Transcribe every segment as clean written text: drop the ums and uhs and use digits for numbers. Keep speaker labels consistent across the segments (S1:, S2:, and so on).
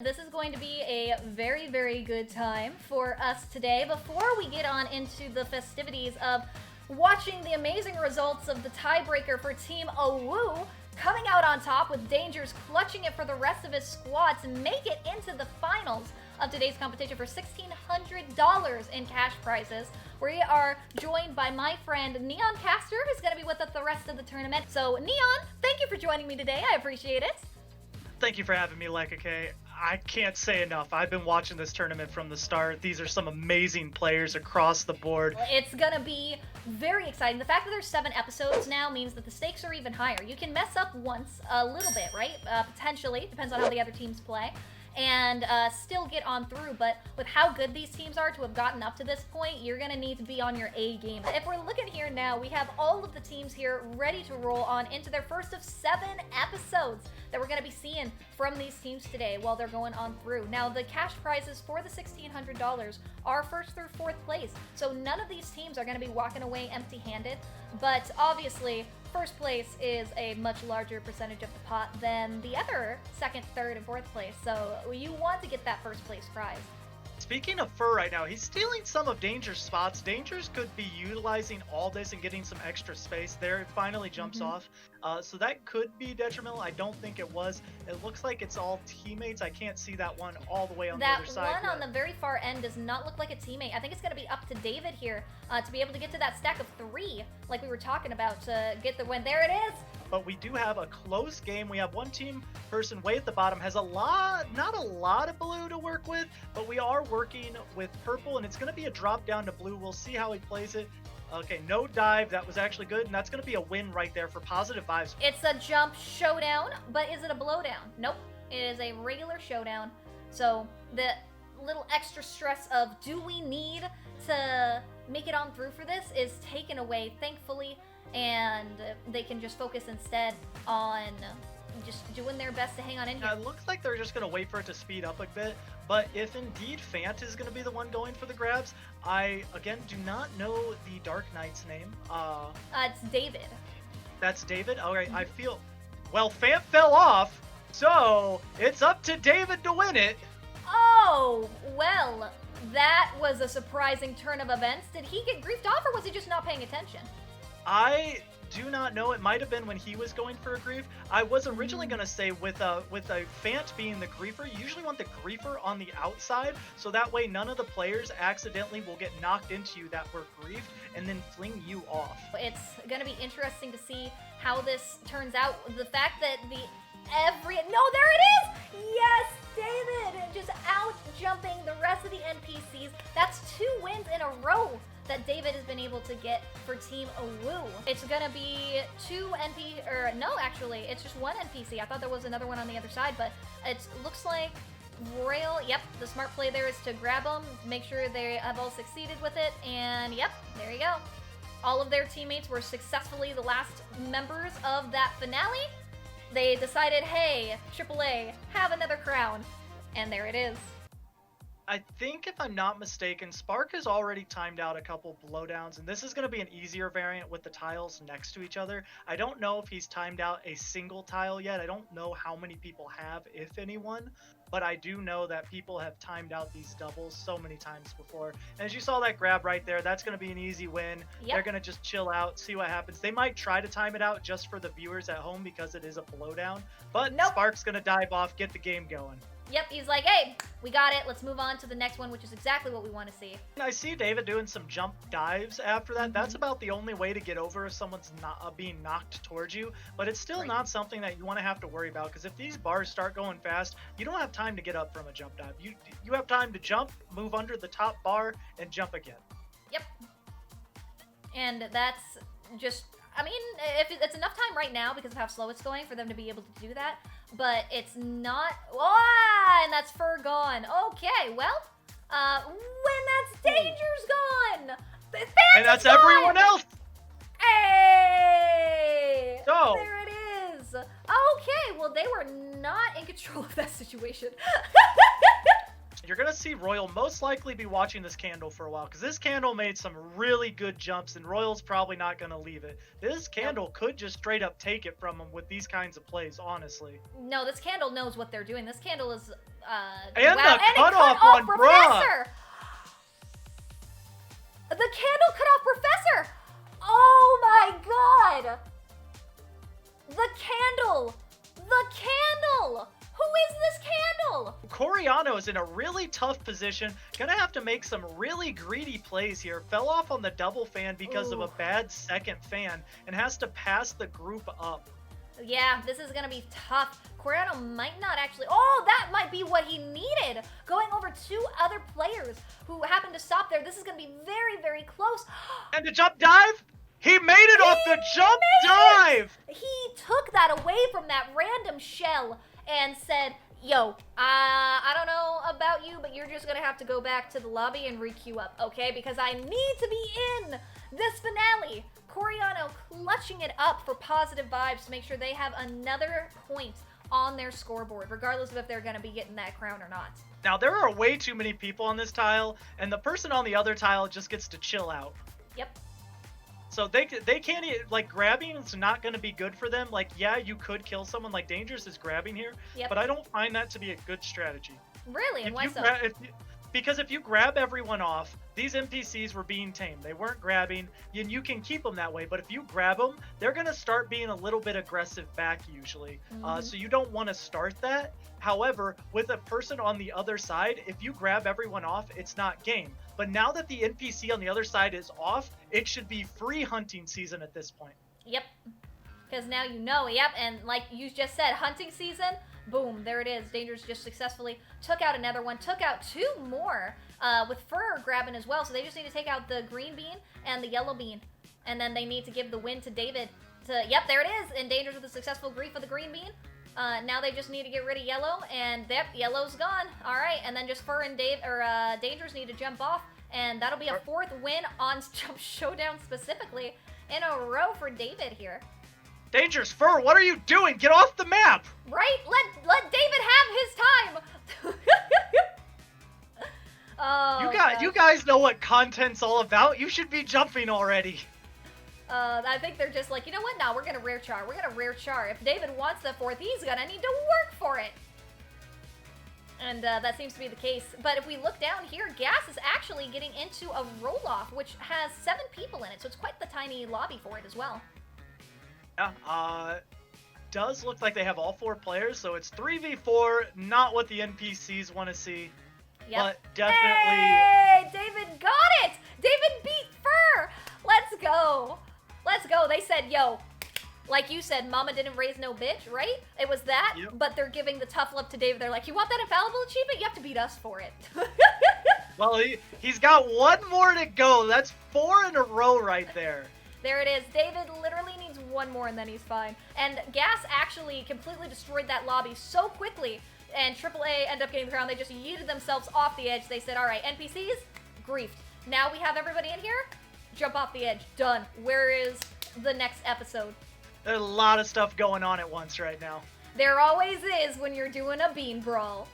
S1: This is going to be a very, very good time for us today. Before we get on into the festivities of watching the amazing results of the tiebreaker for Team Owu, coming out on top with Dangers clutching it for the rest of his squad to make it into the finals of today's competition for $1,600 in cash prizes. We are joined by my friend Neon Caster, who's going to be with us the rest of the tournament. So Neon, thank you for joining me today. I appreciate it.
S2: Thank you for having me, Leckakay. I can't say enough. I've been watching this tournament from the start. These are some amazing players across the board.
S1: It's gonna be very exciting. The fact that there's 7 episodes now means that the stakes are even higher. You can mess up once, a little bit, right? Potentially, depends on how the other teams play, and still get on through. But with how good these teams are to have gotten up to this point, you're gonna need to be on your A game. If we're looking here now, we have all of the teams here ready to roll on into their first of 7 episodes that we're going to be seeing from these teams today while they're going on through. Now, the cash prizes for the $1,600 are 1st through 4th place, so none of these teams are going to be walking away empty-handed, but obviously, 1st place is a much larger percentage of the pot than the other 2nd, 3rd, and 4th place, so you want to get that 1st place prize.
S2: Speaking of Fur right now, he's stealing some of Danger's spots. Danger's could be utilizing all this and getting some extra space there. It finally jumps off. So that could be detrimental. I don't think it was. It looks like it's all teammates. I can't see that one all the way on the other side.
S1: That one on the very far end does not look like a teammate. I think it's going to be up to David here to be able to get to that stack of 3 like we were talking about to get the win. There it is!
S2: But we do have a close game. We have one team person way at the bottom, has not a lot of blue to work with, but we are working with purple, and it's going to be a drop down to blue. We'll see how he plays it. Okay, no dive. That was actually good, and that's going to be a win right there for positive vibes.
S1: It's a jump showdown, but is it a blowdown? Nope. It is a regular showdown. So the little extra stress of do we need to make it on through for this is taken away, thankfully, and they can just focus instead on just doing their best to hang on in here.
S2: It looks like they're just going to wait for it to speed up a bit, but if indeed Fant is going to be the one going for the grabs, I, again, do not know the Dark Knight's name.
S1: It's David.
S2: That's David? Alright, I feel... Well, Fant fell off, so it's up to David to win it.
S1: Oh, well, that was a surprising turn of events. Did he get griefed off, or was he just not paying attention?
S2: I do not know. It might have been when he was going for a grief. I was originally going to say with a Fant being the griefer, you usually want the griefer on the outside, so that way none of the players accidentally will get knocked into you that were griefed and then fling you off.
S1: It's going to be interesting to see how this turns out. The fact that no, there it is! Yes, David! Just out jumping the rest of the NPCs. That's 2 wins in a row that David has been able to get for Team Owu. It's gonna be 2 actually, it's just 1 NPC. I thought there was another one on the other side, but it looks like Royal, yep, the smart play there is to grab them, make sure they have all succeeded with it, and yep, there you go. All of their teammates were successfully the last members of that finale. They decided, hey, AAA, have another crown, and there it is.
S2: I think, if I'm not mistaken, Spark has already timed out a couple blowdowns, and this is going to be an easier variant with the tiles next to each other. I don't know if he's timed out a single tile yet. I don't know how many people have, if anyone, but I do know that people have timed out these doubles so many times before. And as you saw that grab right there, that's going to be an easy win. Yep. They're going to just chill out, see what happens. They might try to time it out just for the viewers at home because it is a blowdown, but nope. Spark's going to dive off, get the game going.
S1: Yep, he's like, hey, we got it. Let's move on to the next one, which is exactly what we want to see.
S2: I see David doing some jump dives after that. That's about the only way to get over if someone's not being knocked towards you. But it's still not something that you want to have to worry about, because if these bars start going fast, you don't have time to get up from a jump dive. You have time to jump, move under the top bar, and jump again. Yep.
S1: And that's just... I mean, if it's enough time right now because of how slow it's going for them to be able to do that, but it's not... Oh, and that's Fur gone. Okay, well, when that's Danger's gone!
S2: And that's gone. Everyone else!
S1: Hey!
S2: So...
S1: There it is! Okay, well, they were not in control of that situation.
S2: You're going to see Royal most likely be watching this candle for a while, because this candle made some really good jumps, and Royal's probably not going to leave it. This candle could just straight up take it from him with these kinds of plays, honestly.
S1: No, this candle knows what they're doing. This candle is
S2: And
S1: wow,
S2: the
S1: and it
S2: cutoff
S1: cut off
S2: on Bruh.
S1: Professor! The candle cut off Professor! Oh my god! The candle! The candle! Who is this candle?
S2: Coriano is in a really tough position. Gonna have to make some really greedy plays here. Fell off on the double fan because of a bad second fan and has to pass the group up.
S1: Yeah, this is gonna be tough. Coriano might not actually. Oh, that might be what he needed. Going over 2 other players who happened to stop there. This is gonna be very, very close.
S2: And the jump dive? He made it off the jump dive!
S1: He took that away from that random shell and said, yo, I don't know about you, but you're just gonna have to go back to the lobby and re-queue up, okay? Because I need to be in this finale. Coriano clutching it up for positive vibes to make sure they have another point on their scoreboard, regardless of if they're gonna be getting that crown or not.
S2: Now, there are way too many people on this tile, and the person on the other tile just gets to chill out.
S1: Yep.
S2: So they can't, like, grabbing is not going to be good for them. Like, yeah, you could kill someone, like Dangerous is grabbing here, but I don't find that to be a good strategy.
S1: Really? And why so?
S2: Because if you grab everyone off, these NPCs were being tamed. They weren't grabbing, and you can keep them that way. But if you grab them, they're going to start being a little bit aggressive back usually. So you don't want to start that. However, with a person on the other side, if you grab everyone off, it's not game. But now that the NPC on the other side is off, it should be free hunting season at this point.
S1: Yep. Because now you know, yep, and like you just said, hunting season, boom, there it is. Dangerous just successfully took out another one, took out 2 more with Fur grabbing as well. So they just need to take out the green bean and the yellow bean. And then they need to give the win to David. Yep, there it is. And Dangerous with a successful grief of the green bean. Now they just need to get rid of yellow, and yep, yellow's gone. All right, and then just Fur and Dangerous need to jump off, and that'll be a 4th win on Jump Showdown specifically in a row for David here.
S2: Dangerous, Fur, what are you doing? Get off the map!
S1: Right? Let David have his time. Oh,
S2: you guys know what content's all about. You should be jumping already.
S1: I think they're just like, you know what? No, we're gonna rare char. We're gonna rare char. If David wants the 4th, he's gonna need to work for it. And that seems to be the case. But if we look down here, Gas is actually getting into a roll-off, which has 7 people in it. So it's quite the tiny lobby for it as well.
S2: Yeah, does look like they have all 4 players, so it's 3v4, not what the NPCs want to see.
S1: Yep.
S2: But definitely...
S1: Hey, David got it! David beat Fur! Let's go. Let's go. They said, yo, like you said, mama didn't raise no bitch, right? It was that, but they're giving the tough love to David. They're like, you want that infallible achievement? You have to beat us for it.
S2: Well, he's got 1 more to go. That's 4 in a row right there.
S1: There it is. David literally needs 1 more and then he's fine. And Gas actually completely destroyed that lobby so quickly, and AAA ended up getting the crown. They just yeeted themselves off the edge. They said, all right, NPCs, griefed. Now we have everybody in here. Jump off the edge. Done. Where is the next episode?
S2: There's a lot of stuff going on at once right now.
S1: There always is when you're doing a bean brawl.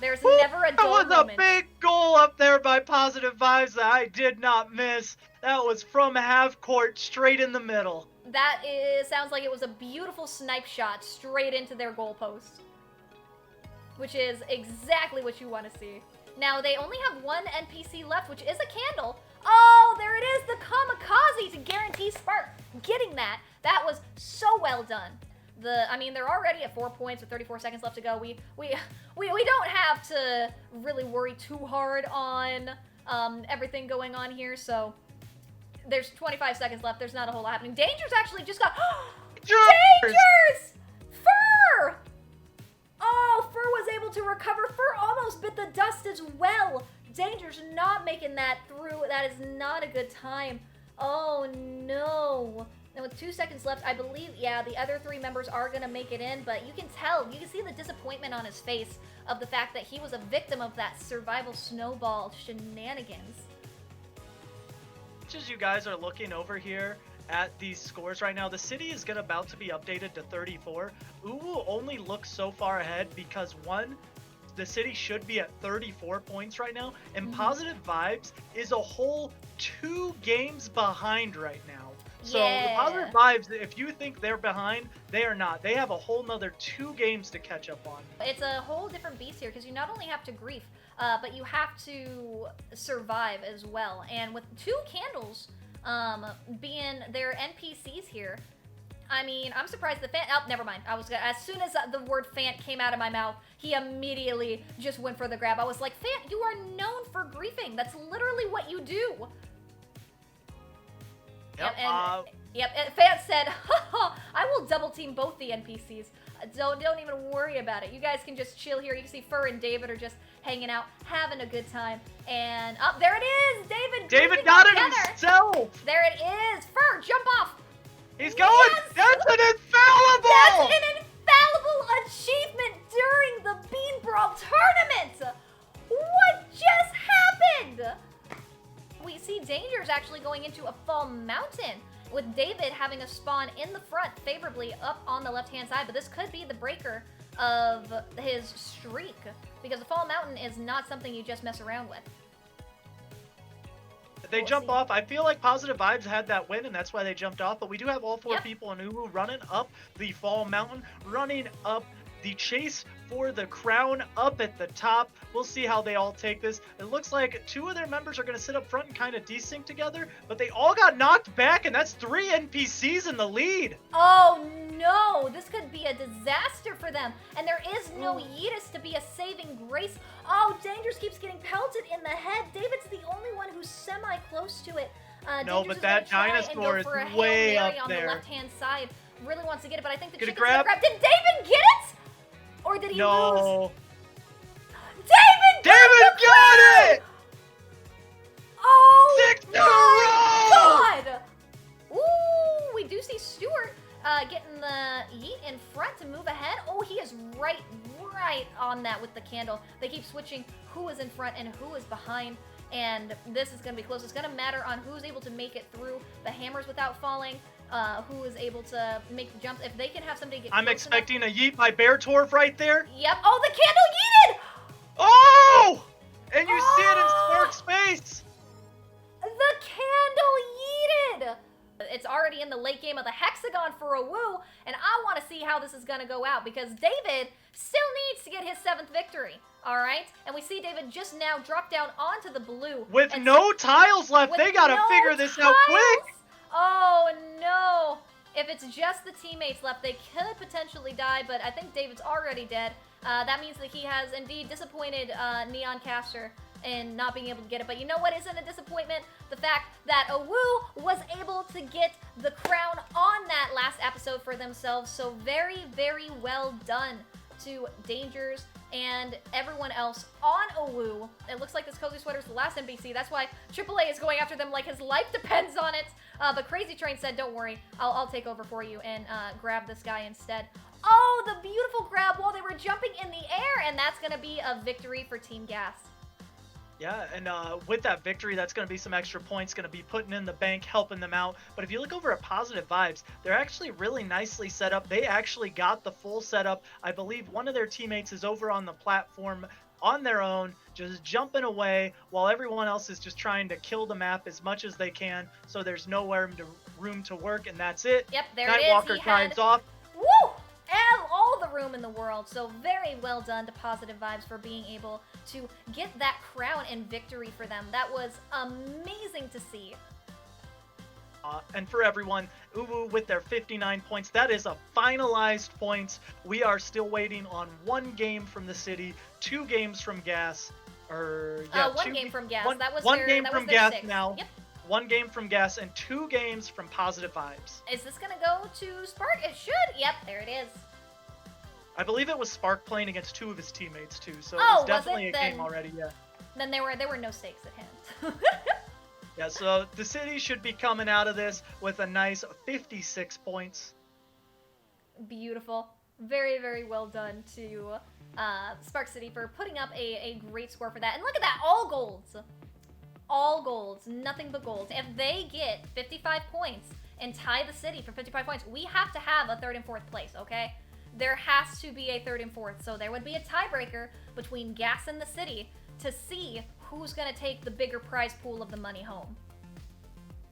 S1: There's never a dull moment.
S2: That was a big goal up there by Positive Vibes that I did not miss. That was from half court, straight in the middle.
S1: That sounds like it was a beautiful snipe shot straight into their goalpost. Which is exactly what you want to see. Now, they only have 1 NPC left, which is a candle. Oh, there it is, the kamikaze to guarantee Spark getting that. That was so well done. I mean, they're already at 4 points with 34 seconds left to go. We don't have to really worry too hard on everything going on here. So there's 25 seconds left. There's not a whole lot happening. Danger's actually just got Danger's! Fur! Oh, Fur was able to recover. Fur almost bit the dust as well. Danger's not making that through. That is not a good time. Oh no. And with 2 seconds left, I believe, yeah, the other 3 members are going to make it in, but you can tell, you can see the disappointment on his face of the fact that he was a victim of that survival snowball shenanigans.
S2: Just as you guys are looking over here at these scores right now, the city is about to be updated to 34. Uwu only looks so far ahead because, 1, the city should be at 34 points right now, and Positive Vibes is a whole 2 games behind right now. So the positive vibes, if you think they're behind, they are not. They have a whole nother 2 games to catch up on.
S1: It's a whole different beast here because you not only have to grief, but you have to survive as well. And with 2 candles being their NPCs here, I mean, I'm surprised the Fant. Oh, never mind. As soon as the word Fant came out of my mouth, he immediately just went for the grab. I was like, Fant, you are known for griefing. That's literally what you do.
S2: Yep.
S1: And Fant said, I will double team both the NPCs. Don't even worry about it. You guys can just chill here. You can see Fur and David are just hanging out, having a good time. And there it is, David.
S2: David got it himself.
S1: There it is. Fur, jump off.
S2: He's going. Yes! That's an infallible.
S1: That's an infallible achievement during the Bean Brawl tournament. What just happened? We see Danger's actually going into a Fall Mountain, with David having a spawn in the front favorably up on the left-hand side, but this could be the breaker of his streak, because the Fall Mountain is not something you just mess around with.
S2: They jump off. I feel like Positive Vibes had that win, and that's why they jumped off, but we do have all 4 people in Uwu running up the Fall Mountain, running up the chase for the crown up at the top. We'll see how they all take this. It looks like 2 of their members are going to sit up front and kind of desync together, but they all got knocked back, and that's 3 NPCs in the lead.
S1: Oh no, this could be a disaster for them. And there is no Yeetus to be a saving grace. Oh, Dangerous keeps getting pelted in the head. David's the only one who's semi-close to it.
S2: No, but that dinosaur is way up
S1: on
S2: there.
S1: The left-hand side really wants to get it, but I think the chicken's
S2: grab.
S1: gonna grab. Did David get it? Or did he lose? David
S2: got it!
S1: Oh,
S2: 6 in a row!
S1: God! Ooh, we do see Stuart getting the yeet in front to move ahead. Oh, he is right on that with the candle. They keep switching who is in front and who is behind, and this is going to be close. It's going to matter on who's able to make it through the hammers without falling, who is able to make the jump. If they can have somebody get
S2: I'm expecting a yeet by Bear Torv right there.
S1: Yep. Oh, the candle yeeted!
S2: Oh! And you see it in Spark's face.
S1: The candle yeeted! It's already in the late game of the Hexagon for a woo, and I want to see how this is going to go out, because David still needs to get his 7th victory, all right? And we see David just now drop down onto the blue.
S2: With no tiles left, they got to figure this out quick.
S1: Oh, no. If it's just the teammates left, they could potentially die, but I think David's already dead. That means that he has indeed disappointed Neon Caster in not being able to get it. But you know what isn't a disappointment? The fact that Awu was able to get the crown on that last episode for themselves. So very, very well done to Dangers and everyone else on Awu. It looks like this Cozy Sweater's the last NPC. That's why AAA is going after them like his life depends on it. But Crazy Train said, don't worry, I'll take over for you and grab this guy instead. Oh, the beautiful grab while they were jumping in the air, and that's going to be a victory for Team Gas.
S2: Yeah, and with that victory, that's going to be some extra points, going to be putting in the bank, helping them out. But if you look over at Positive Vibes, they're actually really nicely set up. They actually got the full setup. I believe one of their teammates is over on the platform on their own, just jumping away, while everyone else is just trying to kill the map as much as they can. So there's nowhere room to work, and that's it.
S1: Yep, there it is.
S2: Nightwalker drives off.
S1: Woo! And all the room in the world. So very well done to Positive Vibes for being able to get that crown and victory for them. That was amazing to see.
S2: And for everyone, Uwu with their 59 points, that is a finalized points. We are still waiting on 1 game from the city, 2 games from Gas,
S1: one game from Gas. That was
S2: one
S1: their,
S2: game
S1: that
S2: from
S1: was their
S2: Gas
S1: 6th.
S2: now.
S1: Yep.
S2: 1 game from Gas and 2 games from Positive Vibes.
S1: Is this gonna go to Spark? It should. Yep, there it is.
S2: I believe it was Spark playing against 2 of his teammates too, so it
S1: was
S2: was definitely
S1: it?
S2: a game already. Yeah.
S1: Then there were no stakes at hand.
S2: Yeah, so the city should be coming out of this with a nice 56 points.
S1: Beautiful. Very, very well done to Spark City for putting up a great score for that. And look at that, all golds. All golds, nothing but golds. If they get 55 points and tie the city for 55 points, we have to have a 3rd and 4th place, okay? There has to be a 3rd and 4th, so there would be a tiebreaker between Gas and the city to see who's going to take the bigger prize pool of the money home.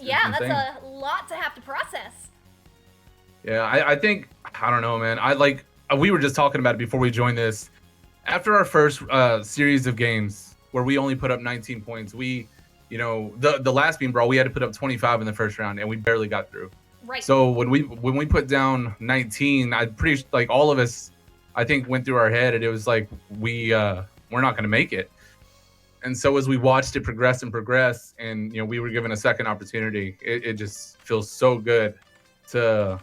S1: Yeah,
S3: insane.
S1: that's a lot to have to process.
S3: Yeah, I think, I don't know, man. We were just talking about it before we joined this. After our first series of games where we only put up 19 points, the last being Brawl, we had to put up 25 in the first round, and we barely got through.
S1: Right.
S3: So when we put down 19, I'm pretty like all of us, I think, went through our head, and it was like we're not going to make it. And so as we watched it progress, and we were given a second opportunity, it just feels so good to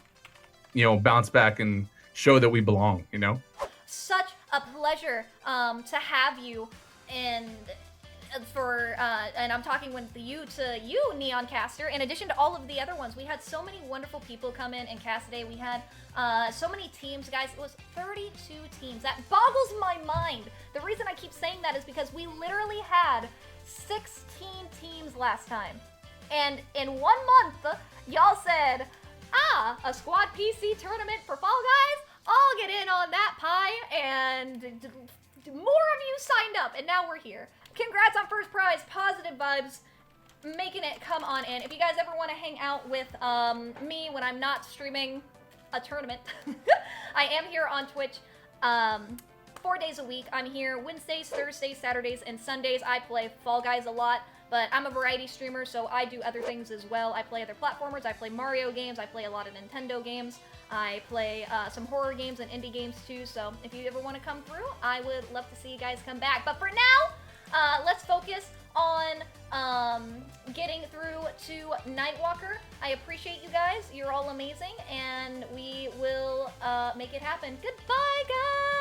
S3: bounce back and show that we belong.
S1: Such a pleasure to have you, and I'm talking with you Neoncaster. In addition to all of the other ones, we had so many wonderful people come in and cast today. We had so many teams, guys. It was 32 teams. That boggles my mind. The reason I keep saying that is because we literally had 16 teams last time, and in 1 month, y'all said, a squad PC tournament for Fall Guys? I'll get in on that pie, and more of you signed up, and now we're here. Congrats on first prize, positive vibes, making it come on in. If you guys ever want to hang out with me when I'm not streaming a tournament, I am here on Twitch 4 days a week. I'm here Wednesdays, Thursdays, Saturdays, and Sundays. I play Fall Guys a lot, but I'm a variety streamer, so I do other things as well. I play other platformers, I play Mario games, I play a lot of Nintendo games, I play some horror games and indie games too, so if you ever want to come through, I would love to see you guys come back. But for now, let's focus on getting through to Nightwalker. I appreciate you guys, you're all amazing, and we will make it happen. Goodbye, guys!